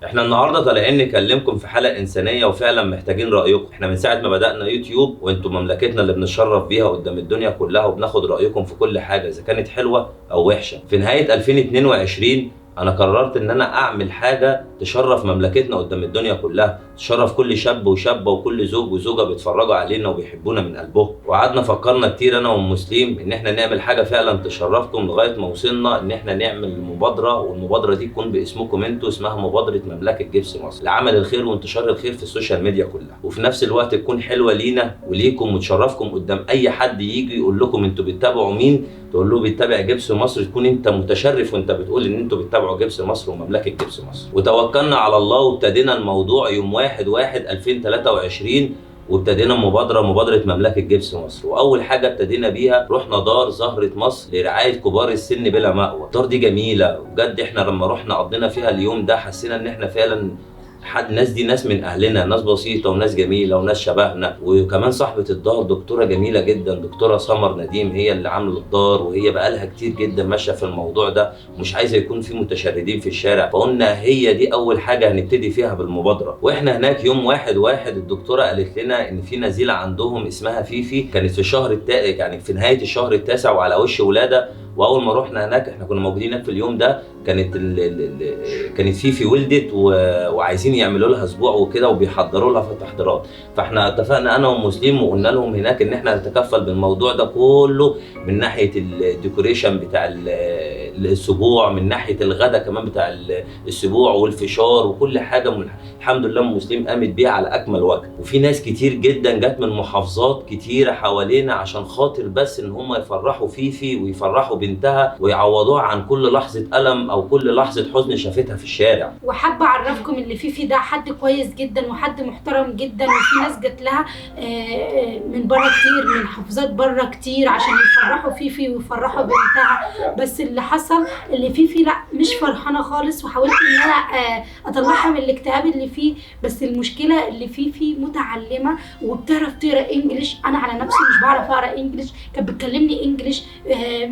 احنا النهارده طالعين نكلمكم في حلقه انسانيه وفعلا محتاجين رايكم. احنا من ساعه ما بدانا يوتيوب وانتم مملكتنا اللي بنتشرف بيها قدام الدنيا كلها، وبناخد رايكم في كل حاجه اذا كانت حلوه او وحشه. في نهايه 2022 انا قررت ان انا اعمل حاجه تشرف مملكتنا قدام الدنيا كلها، تشرف كل شاب وشابه وكل زوج وزوجه بيتفرجوا علينا وبيحبونا من قلبهم. وقعدنا فكرنا كتير انا ومسلم ان احنا نعمل حاجه فعلا تشرفكم، لغايه ما وصلنا ان احنا نعمل مبادره، والمبادره دي تكون باسمكم انتوا، اسمها مبادره مملكه جبس مصر لعمل الخير وانتشار الخير في السوشيال ميديا كلها، وفي نفس الوقت تكون حلوه لينا وليكم وتشرفكم قدام اي حد يجي يقول لكم انتوا بتتابعوا مين، تقول له بيتابع جبس مصر، تكون انت متشرف وانت بتقول ان انتوا بتتابعوا جبس مصر ومملكه جبس مصر. وتوكلنا على الله وابتدينا الموضوع يوم 1/1/2023، وابتدينا مبادره مملكه جبس مصر. واول حاجه ابتدينا بيها رحنا دار زهره مصر لرعايه كبار السن بلا مأوى. الدار دي جميله بجد، احنا لما رحنا قضينا فيها اليوم ده حسينا ان احنا فعلا الناس دي ناس من اهلنا، ناس بسيطه وناس جميله وناس شبهنا. وكمان صاحبه الدار دكتوره جميله جدا، دكتوره سمر نديم، هي اللي عامله الدار، وهي بقالها كتير جدا ماشيه في الموضوع ده ومش عايزه يكون في متشردين في الشارع، فقلنا هي دي اول حاجه هنبتدي فيها بالمبادره. واحنا هناك يوم 1/1 الدكتوره قالت لنا ان في نزيله عندهم اسمها فيفي، كانت في الشهر يعني في نهايه الشهر التاسع وعلى وش ولاده. واول ما رحنا هناك احنا كنا موجودين هناك في اليوم ده، كانت فيفي ولدت وعايزين يعملوا لها اسبوع وكده وبيحضروا لها في التحضيرات. فاحنا اتفقنا انا ومسلم وقلنا لهم هناك ان احنا نتكفل بالموضوع ده كله، من ناحيه الديكوريشن بتاع الاسبوع، من ناحيه الغدا كمان بتاع الاسبوع والفشار وكل حاجه. الحمد لله مسلم قامت بيها على اكمل وجه. وفي ناس كتير جدا جت من محافظات كتيره حوالينا عشان خاطر بس ان هم يفرحوا فيفي ويفرحوا بنتها ويعوضوها عن كل لحظه الم او كل لحظه حزن شافتها في الشارع. وحابه اعرفكم ان فيفي ده حد كويس جدا وحد محترم جدا، وفي ناس جت لها من بره كتير، من محافظات بره كتير عشان يفرحوا فيفي ويفرحوا بنتها. بس اللي حصل اللي فيفي لا مش فرحانه خالص، وحاولت ان انا اطلعها من الاكتئاب اللي فيه. بس المشكله اللي فيفي متعلمه وبتعرف تقرا انجليش، انا على نفسي مش بعرف اقرا انجليش، كانت بتكلمني انجليش،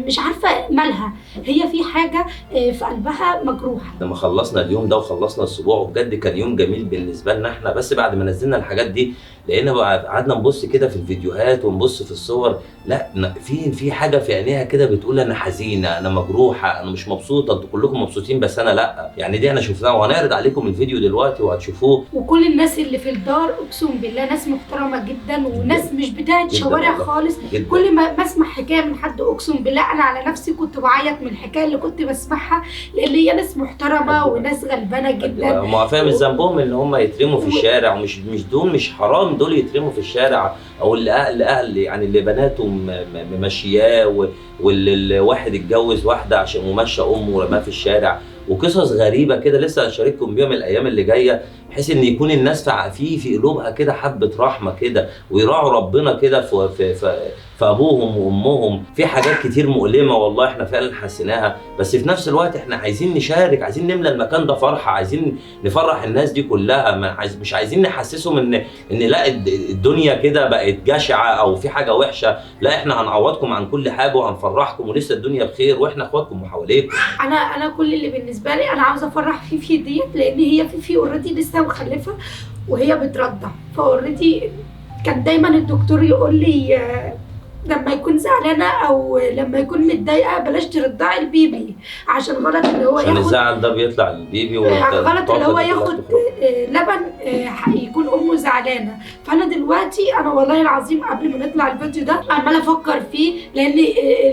مش عارفه مالها، هي في حاجه في قلبها مجروحه. لما خلصنا اليوم ده وخلصنا الاسبوع وبجد كان يوم جميل بالنسبه لنا احنا، بس بعد ما نزلنا الحاجات دي لقينا بقى قعدنا نبص كده في الفيديوهات ونبص في الصور، لا في حاجه في عينيها كده بتقول انا حزينه، انا مجروحه، انا مش مبسوطه. انتوا كلكم مبسوطين بس انا لا. يعني دي احنا شفناها وهنعرض عليكم الفيديو دلوقتي وهتشوفوه. وكل الناس اللي في الدار اقسم بالله ناس محترمه جدا وناس مش بتاعت شوارع خالص. جداً. كل ما بسمع حكايه من حد اقسم بالله انا على نفسي كنت بعيط من الحكايه اللي كنت بسمعها، لان هي ناس محترمه وناس غلبانه جدا. هم فاهم ذنبهم ان هم يترموا في الشارع، ومش دول مش حرام دول يترموا في الشارع، او اللي اهل يعني اللي بناتهم ممشياه، واللي واحد اتجوز واحده عشان ممشى امه ورماها في الشارع، وقصص غريبه كده لسه هنشارككم بيها من الايام اللي جايه، بحيث ان يكون الناس في قلوبها كده حبه رحمه كده، ويراعوا ربنا كده في ابوهم وامهم. في حاجات كتير مؤلمه والله احنا فعلا حسيناها، بس في نفس الوقت احنا عايزين نشارك، عايزين نملى المكان ده فرحه، عايزين نفرح الناس دي كلها، مش عايزين نحسسهم ان لا الدنيا كده بقت جشعه او في حاجه وحشه. لا، احنا هنعوضكم عن كل حاجه وهنفرحكم، ولسه الدنيا بخير واحنا اخواتكم وحواليكم. انا كل اللي بالنسبه لي انا عاوزه افرح فيفي ديت، لان هي فيفي اوريدي لسه مخلفه وهي بترضع، فاوريدي كان دايما الدكتور يقول لي لما يكون زعلانه او لما يكون متضايقه بلاش ترضعي البيبي، عشان غلط اللي هو عشان الزعل ده بيطلع للبيبي، غلط اللي هو ياخد لبن يكون امه زعلانه. فانا دلوقتي انا والله العظيم قبل ما نطلع الفيديو ده عماله افكر فيه، لان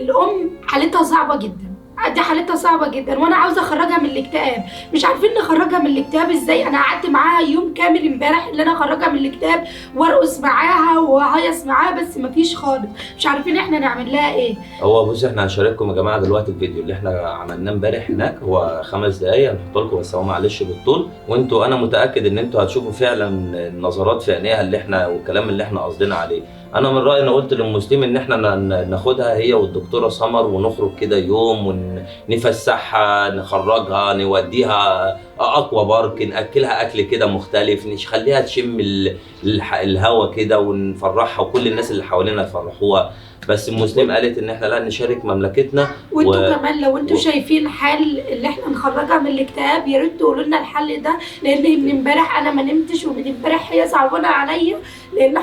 الام حالتها صعبه جدا، دي حالتها صعبه جدا، وانا عاوزه اخرجها من الاكتئاب. مش عارفين نخرجها من الاكتئاب ازاي. انا قعدت معاها يوم كامل امبارح اللي انا اخرجها من الاكتئاب وارقص معاها وهيص معاها، بس مفيش خالص. مش عارفين احنا نعمل لها ايه. هو بص احنا هنشارككم يا جماعه دلوقتي الفيديو اللي احنا عملناه امبارح هناك، هو 5 دقايق هنحط لكم، بس هو معلش بالطول، وانتوا انا متاكد ان انتوا هتشوفوا فعلا النظرات في عينيها اللي احنا والكلام اللي احنا قصدنا عليه. انا من رايي، انا قلت لام مسلم ان احنا ناخدها هي والدكتوره سمر ونخرج كده يوم ونفسحها، نخرجها، نوديها اقوى بارك، ناكلها اكل كده مختلف، نخليها تشم الهوا كده ونفرحها، وكل الناس اللي حوالينا يفرحوها. بس المسلم قالت ان احنا لا نشارك مملكتنا. وانتوا كمان لو انتوا شايفين حل اللي احنا نخرجها من الاكتئاب يا ريت تقولوا لنا الحل ده، لان من امبارح انا ما نمتش، ومن امبارح هي صعبانه عليا، لان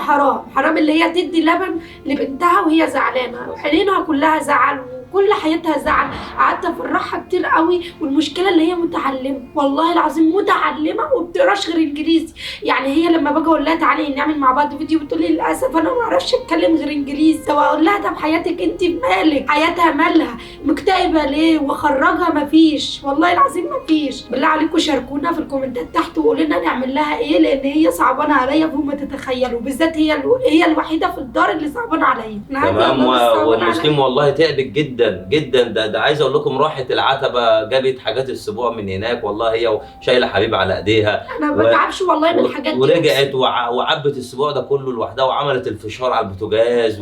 حرام اللي هي تدي لبن لبنتها وهي زعلانه، عينينها كلها زعل كل حياتها زعل. قعدت افرحها كتير قوي، والمشكله اللي هي متعلمه، والله العظيم متعلمه وبتقراش غير انجليزي. يعني هي لما باجي اقول لها تعالي نعمل مع بعض فيديو بتقول لي للاسف انا ما اعرفش اتكلم غير انجليزي. طب اقول لها طب حياتك انت مالك، حياتها مالها، مكتئبه ليه، واخرجها مفيش، والله العظيم مفيش. بالله عليكم شاركونا في الكومنتات تحت وقولوا لنا نعمل لها ايه، لان هي صعبانه عليا فوق ما تتخيلوا، بالذات هي الوحيده في الدار اللي صعبانه عليا. تمام. والمسلم والله تعبت جدا جدا. ده عايز اقول لكم راحت العتبه جابت حاجات السبوع من هناك، والله هي شايله حبيب على ايديها. انا ما بتعبش والله من الحاجات دي. ورجعت وعبت السبوع ده كله لوحدها، وعملت الفشار على البوتاجاز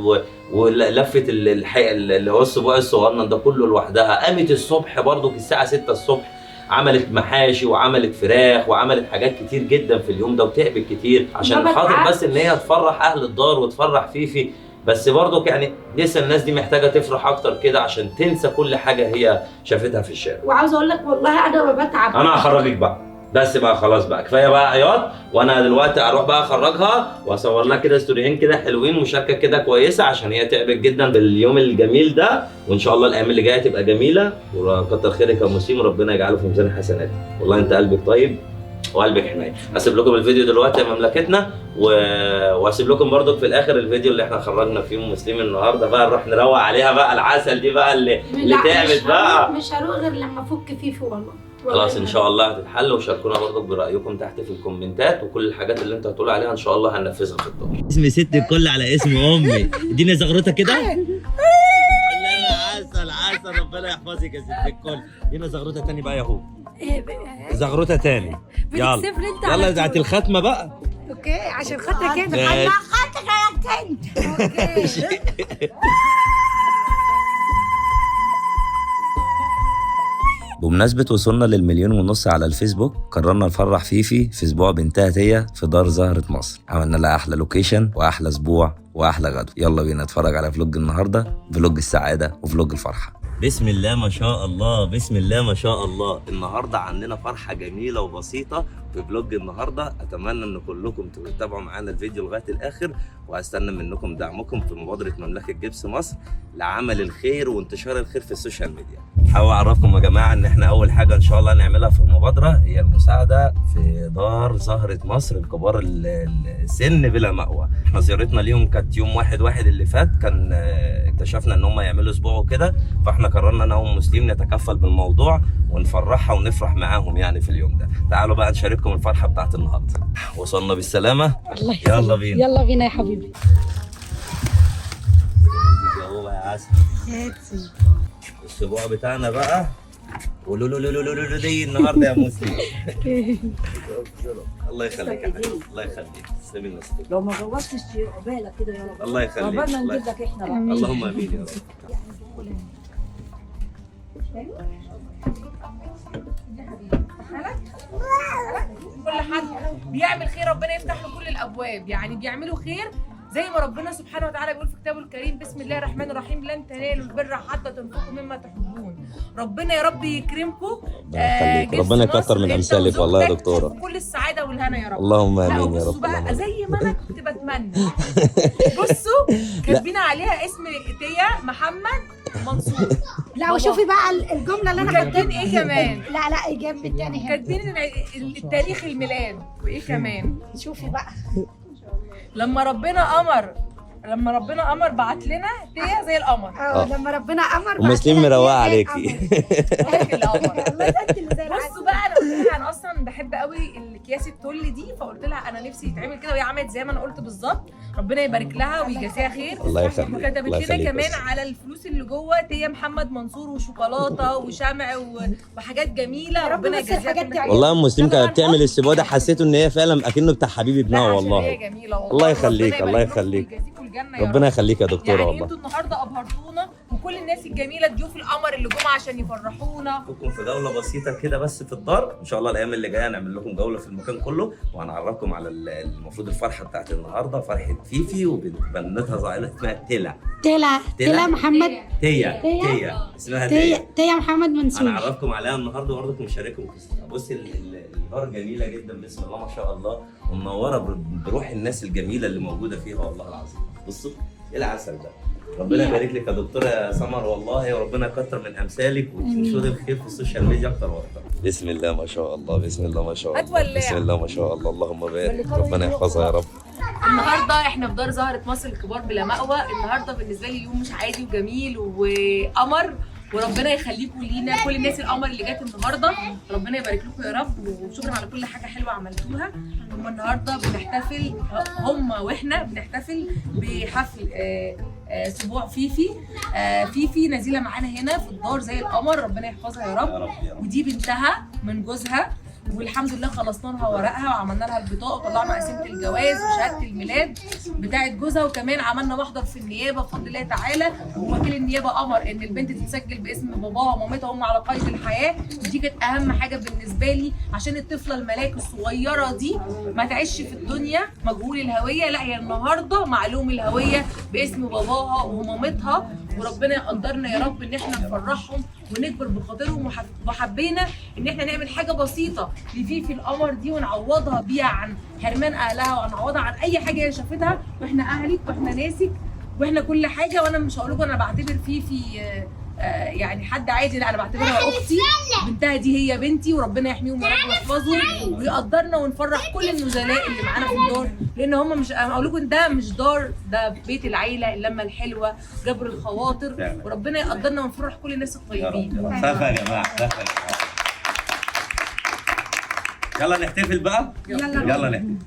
ولفت اللي هو السبوع الصغنن ده كله لوحدها. قامت الصبح برضو الساعه 6 الصبح عملت محاشي وعملت فراخ وعملت حاجات كتير جدا في اليوم ده، وتعبت كتير عشان خاطر بس ان هي تفرح اهل الدار وتفرح فيفي. بس برضو يعني لسه الناس دي محتاجه تفرح اكتر كده عشان تنسى كل حاجه هي شافتها في الشارع. وعاوز اقول لك والله انا ما بتعب. انا هخرجك بقى، بس بقى خلاص بقى كفايه بقى عياط، وانا دلوقتي اروح بقى اخرجها واصور لها كده ستوريين كده حلوين، مشاركه كده كويسه، عشان هي تعبت جدا باليوم الجميل ده، وان شاء الله الايام اللي جايه تبقى جميله. وكتر خيرك يا مسلم، وربنا يجعله في ميزان حسناتك. والله انت قلبك طيب وقلبك حنين. هسيب لكم الفيديو دلوقتي يا مملكتنا، وهسيب لكم برضك في الاخر الفيديو اللي احنا خرجنا فيه مسلم النهارده بقى، نروح نروق عليها بقى العسل دي بقى اللي تعبت بقى. مش هروق غير لما افك فيفي والله. خلاص ان شاء الله هتتحل. وشاركونا برضك برايكم تحت في الكومنتات، وكل الحاجات اللي انتوا هتقولوا عليها ان شاء الله هننفذها في الدار. اسم ست الكل على اسم امي. اديني زغروطه كده. عسل عسل، ربنا يحفظك يا ست الكل. ادينا زغروطه تاني بقى يا هو. زغروطه تاني. يلا يلا بتاعت الختمه بقى. اوكي عشان خاطرك انت. عشان خاطرك انت. اوكي. بمناسبة وصولنا ل1.5 مليون على الفيسبوك، قررنا نفرح فيفي في اسبوع بنتها هي في دار زهرة مصر. عملنا لها احلى لوكيشن واحلى اسبوع واحلى غدوة. يلا بينا نتفرج على فلوج النهارده، فلوج السعادة وفلوج الفرحة. بسم الله ما شاء الله، بسم الله ما شاء الله. النهارده عندنا فرحة جميلة وبسيطة في فلوج النهارده. اتمنى ان كلكم تتابعوا معانا الفيديو لغاية الاخر، وهستنى منكم دعمكم في مبادرة مملكة جبس مصر لعمل الخير وانتشار الخير في السوشيال ميديا. حابب اعرفكم يا جماعة ان احنا اول حاجة ان شاء الله نعملها في المبادرة هي المساعدة في دار زهرة مصر الكبار السن بلا مأوى. احنا زيارتنا ليهم كانت يوم 1/1 اللي فات، كان اكتشفنا ان هم يعملوا اسبوع وكده، فاحنا قررنا انا ومسلم نتكفل بالموضوع ونفرحها ونفرح معاهم يعني في اليوم ده. تعالوا بقى نشارككم الفرحة بتاعت النهارده. وصلنا بالسلامة. الله يسلمك. يلا بينا يلا بينا يا حبيبي. يا عسل. الاسبوع بتاعنا بقى ولولولولولولو دي النهارده يا مسلم. الله يخليك يا حبيبي، الله يخليك. تسلمي لنا. لو ما جوزتش عقبالك كده يا رب. الله يخليك. ربنا نجيب لك احنا بقى. اللهم امين يا رب. كل حد بيعمل خير ربنا يفتح له كل الابواب، يعني بيعملوا خير زي ما ربنا سبحانه وتعالى بيقول في كتابه الكريم: بسم الله الرحمن الرحيم، لن تنالوا البر حتى تنفقوا مما تحبون. ربنا يا رب يكرمكم. ربنا يكتر من امثالك والله يا دكتوره. كل السعاده والهنا يا رب. اللهم امين يا بصوا رب. بقى زي ما انا كنت بتمنى. بصوا كاتبين عليها اسم تيا محمد منصور. لا وشوفي بقى الجمله اللي انا كاتبين ايه كمان؟ لا لا جنب التاني هنا. كاتبين التاريخ الميلاد وايه كمان؟ شوفي بقى لما ربنا امر بعت لنا تيا زي القمر. لما ربنا امر ومسلم مروقه عليكي. بصوا بقى انا قلت لها انا اصلا بحب قوي الاكياس التل دي، فقلت لها انا نفسي يتعمل كده، وهي عملت زي ما انا قلت بالظبط. ربنا يبارك لها ويجازيها خير. الله يخليك. وكتبت لنا كمان على الفلوس اللي جوه تيا محمد منصور وشوكولاته وشمع وحاجات جميله. ربنا يجازيها. والله ام مسلم كانت بتعمل السبوع ده، حسيته ان هي فعلا اكنه بتاع حبيب ابنها والله. هي جميله والله. الله يخليك الله يخليك. الجنه يا رب. ربنا يخليك يا دكتوره يعني والله. انتوا النهارده ابهرتونا، وكل الناس الجميله ضيوف القمر اللي جم عشان يفرحونا. نكون في جوله بسيطه كده بس في الدار، ان شاء الله الايام اللي جايه نعمل لكم جوله في المكان كله، وهنعرفكم على المفروض الفرحه بتاعت النهارده، فرحه فيفي وبنتها صغيره اسمها تلا محمد. تيا اسمها تيا تيا محمد منصور. هنعرفكم عليها النهارده وبرضه نشارككم قصتها. بصي الدار جميله جدا بسم الله ما شاء الله، ومنوره بروح الناس الجميله اللي موجوده فيها والله العظيم. بصوا ايه العسل ده. ربنا يبارك لك يا دكتوره سمر والله، وربنا يكتر من امثالك وتنشري الخير في السوشيال ميديا اكتر واكتر. بسم الله ما شاء الله، بسم الله ما شاء الله، بسم الله ما شاء الله، اللهم بارك، ربنا يحفظها يا رب. النهارده احنا في دار زهرة مصر الكبار بلا مأوى. النهارده بالنسبه لي يوم مش عادي وجميل وقمر، وربنا يخليكم لينا كل الناس القمر اللي جت النهارده، ربنا يبارك لكم يا رب، وشكرا على كل حاجه حلوه عملتوها. هم النهارده بنحتفل، هم واحنا بنحتفل بحفل اسبوع فيفي. فيفي نزيله معانا هنا في الدار زي القمر، ربنا يحفظها يا رب. ودي بنتها من جوزها، والحمد لله خلصنا لها ورقها وعملنا لها البطاقه وطلعنا قسيمه الجواز وشهاده الميلاد بتاعه جوزها، وكمان عملنا محضر في النيابه بفضل الله تعالى، ووكيل النيابه امر ان البنت تتسجل باسم باباها ومامتها هم على قيد الحياه. ودي كانت اهم حاجه بالنسبه لي، عشان الطفله الملاك الصغيره دي ما تعيش في الدنيا مجهول الهويه، لا هي النهارده معلوم الهويه باسم باباها ومامتها. وربنا يقدرنا يا رب ان احنا نفرحهم ونكبر بخاطرهم، وحبينا ان احنا نعمل حاجه بسيطه لفيفي القمر دي ونعوضها بيها عن حرمان اهلها، ونعوضها عن اي حاجه هي شافتها. واحنا اهلك واحنا ناسك واحنا كل حاجه. وانا مش هقول لكم انا بعتبر فيفي يعني حد عادي، لا انا بعتبرها اختي، بنتها دي هي بنتي، وربنا يحميهم ويحفظهم ويقدرنا ونفرح كل النزلاء اللي معانا في الدار، لان هم مش هقول لكم ده مش دار، ده بيت العيله، اللمه الحلوه، جبر الخواطر، وربنا يقدرنا ونفرح كل الناس الطيبين. سقفة يا جماعه، سقفة يا جماعه. يلا نحتفل بقى، يلا نحتفل.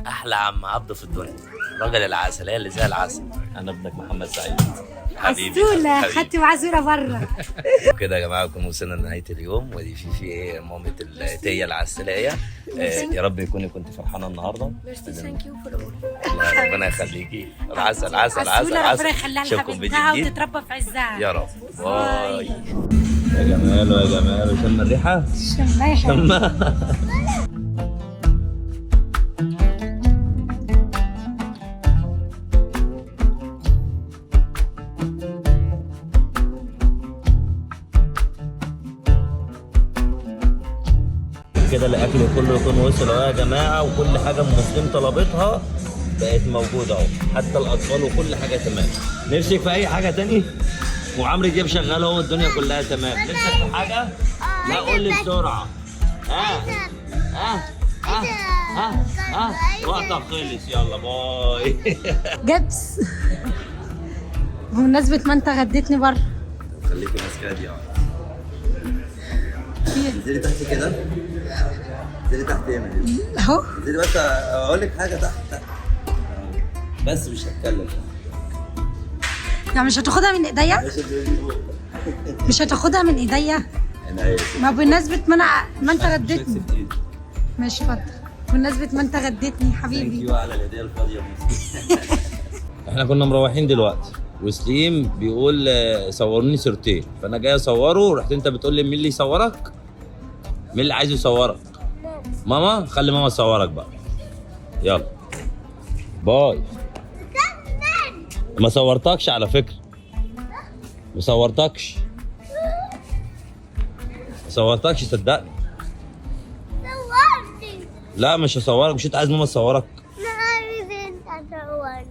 احلى عم عبده في الدنيا، راجل العسل، هي اللي زي العسل. انا ابنك محمد سعيد حبيبي. عسولة خدت معزولة بره. كده يا جماعه نكون وصلنا لنهايه اليوم، ودي في مامة التيه العسليه. يا رب يكون كنت فرحانه النهارده. ثانك يو فور اول. ربنا يخليكي. العسل عسل عسل عسولة، عسل. ربنا يخليها لحبيبتها وتتربى في عزها يا رب. باي. يا جمال يا جمال، شم الريحه. شمها. كده الاكل كله يكون وصل اهو يا جماعه، وكل حاجه المسلم طلبتها بقت موجوده اهو، حتى الاطفال وكل حاجه تمام. نفسك في اي حاجه تاني؟ وعمرو دياب شغال اهو، الدنيا كلها تمام. نفسك في حاجه؟ لا قول لي بسرعه. وقتك خلص، يلا باي. جبس. بمناسبة ما انت غديتني بره. خليكي ماسكه دي. انزلي تحت كده، انزلي تحت هنا اهو. انزلي بس اقول لك حاجه تحت بس مش هتكلم. يعني مش هتاخدها من ايديا؟ مش هتاخدها من ايديا؟ ما بمناسبة ما انت غديتني. ماشي اتفضل. بمناسبة ما انت غديتني حبيبي. على الهديه الفاضيه. احنا كنا مروحين دلوقتي وسليم بيقول صوروني صورتين، فانا جاي اصوره، رحت انت بتقول لي مين اللي يصورك؟ مين اللي عايز يصورك؟ ماما. خلي ماما تصورك بقى. يلا باي. ما صورتكش على فكره، ما صورتكش صدقني. لا مش هصورك، مش انت عايز ماما تصورك؟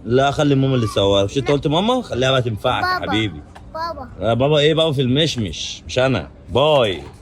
لا خلي ماما اللي تصورك، مش انت قلت ماما؟ خليها بقى تنفعك يا حبيبي. بابا ايه بابا في المشمش، مش انا. باي.